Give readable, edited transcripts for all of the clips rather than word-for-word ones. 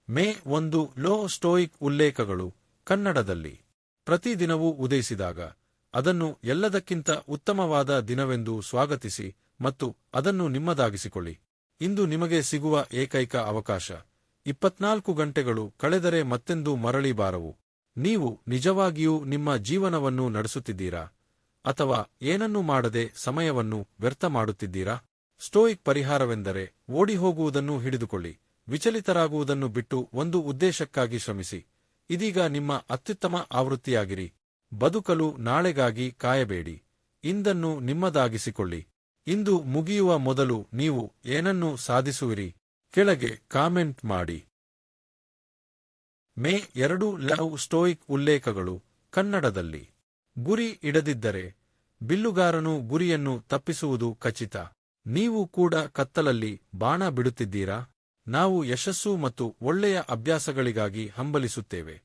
May 1 low stoic ಉಲ್ಲೇಖಗಳು ಕನ್ನಡದಲ್ಲಿ. ಪ್ರತಿದಿನವೂ ಉದಯಿಸಿದಾಗ ಅದನ್ನು ಎಲ್ಲದಕ್ಕಿಂತ ಉತ್ತಮವಾದ ದಿನವೆಂದು ಸ್ವಾಗತಿಸಿ ಮತ್ತು ಅದನ್ನು ನಿಮ್ಮದಾಗಿಸಿಕೊಳ್ಳಿ. ಇಂದು ನಿಮಗೆ ಸಿಗುವ ಏಕೈಕ ಅವಕಾಶ. 24 ಗಂಟೆಗಳು ಕಳೆದರೆ ಮತ್ತೆಂದೂ ಮರಳಿ ಬಾರವು. ನೀವು ನಿಜವಾಗಿಯೂ ನಿಮ್ಮ ಜೀವನವನ್ನು ನಡೆಸುತ್ತಿದ್ದೀರಾ ಅಥವಾ ಏನನ್ನೂ ಮಾಡದೆ ಸಮಯವನ್ನು ವ್ಯರ್ಥ ಮಾಡುತ್ತಿದ್ದೀರಾ? ಸ್ಟೋಯಿಕ್ ಪರಿಹಾರವೆಂದರೆ ಓಡಿಹೋಗುವುದನ್ನು ಹಿಡಿದುಕೊಳ್ಳಿ, ವಿಚಲಿತರಾಗುವುದನ್ನು ಬಿಟ್ಟು ಒಂದು ಉದ್ದೇಶಕ್ಕಾಗಿ ಶ್ರಮಿಸಿ. ಇದೀಗ ನಿಮ್ಮ ಅತ್ಯುತ್ತಮ ಆವೃತ್ತಿಯಾಗಿರಿ. ಬದುಕಲು ನಾಳೆಗಾಗಿ ಕಾಯಬೇಡಿ, ಇಂದನ್ನು ನಿಮ್ಮದಾಗಿಸಿಕೊಳ್ಳಿ. ಇಂದು ಮುಗಿಯುವ ಮೊದಲು ನೀವು ಏನನ್ನು ಸಾಧಿಸುವಿರಿ? ಕೆಳಗೆ ಕಾಮೆಂಟ್ ಮಾಡಿ. ಮೇ 2 ಲವ್ ಸ್ಟೋಯಿಕ್ ಉಲ್ಲೇಖಗಳು ಕನ್ನಡದಲ್ಲಿ. ಗುರಿ ಇಡದಿದ್ದರೆ ಬಿಲ್ಲುಗಾರನು ಗುರಿಯನ್ನು ತಪ್ಪಿಸುವುದು ಖಚಿತ. ನೀವು ಕೂಡ ಕತ್ತಲಲ್ಲಿ ಬಾಣ ಬಿಡುತ್ತಿದ್ದೀರಾ? ನಾವು ಯಶಸ್ಸು ಮತ್ತು ಒಳ್ಳೆಯ ಅಭ್ಯಾಸಗಳಿಗಾಗಿ ಹಂಬಲಿಸುತ್ತೇವೆ,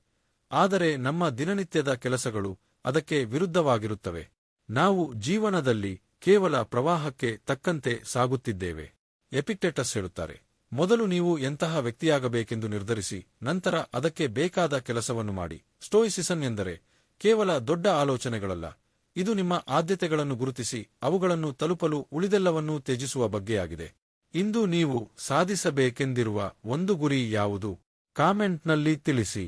ಆದರೆ ನಮ್ಮ ದಿನನಿತ್ಯದ ಕೆಲಸಗಳು ಅದಕ್ಕೆ ವಿರುದ್ಧವಾಗಿರುತ್ತವೆ. ನಾವು ಜೀವನದಲ್ಲಿ ಕೇವಲ ಪ್ರವಾಹಕ್ಕೆ ತಕ್ಕಂತೆ ಸಾಗುತ್ತಿದ್ದೇವೆ. ಎಪಿಕ್ಟೆಟಸ್ ಹೇಳುತ್ತಾರೆ, ಮೊದಲು ನೀವು ಎಂತಹ ವ್ಯಕ್ತಿಯಾಗಬೇಕೆಂದು ನಿರ್ಧರಿಸಿ, ನಂತರ ಅದಕ್ಕೆ ಬೇಕಾದ ಕೆಲಸವನ್ನು ಮಾಡಿ. ಸ್ಟೋಯಿಸಿಸಂ ಎಂದರೆ ಕೇವಲ ದೊಡ್ಡ ಆಲೋಚನೆಗಳಲ್ಲ, ಇದು ನಿಮ್ಮ ಆದ್ಯತೆಗಳನ್ನು ಗುರುತಿಸಿ ಅವುಗಳನ್ನು ತಲುಪಲು ಉಳಿದೆಲ್ಲವನ್ನೂ ತ್ಯಜಿಸುವ ಬಗ್ಗೆಯಾಗಿದೆ. ಇಂದು ನೀವು ಸಾಧಿಸಬೇಕೆಂದಿರುವ ಒಂದು ಗುರಿ ಯಾವುದು? ಕಾಮೆಂಟ್ನಲ್ಲಿ ತಿಳಿಸಿ.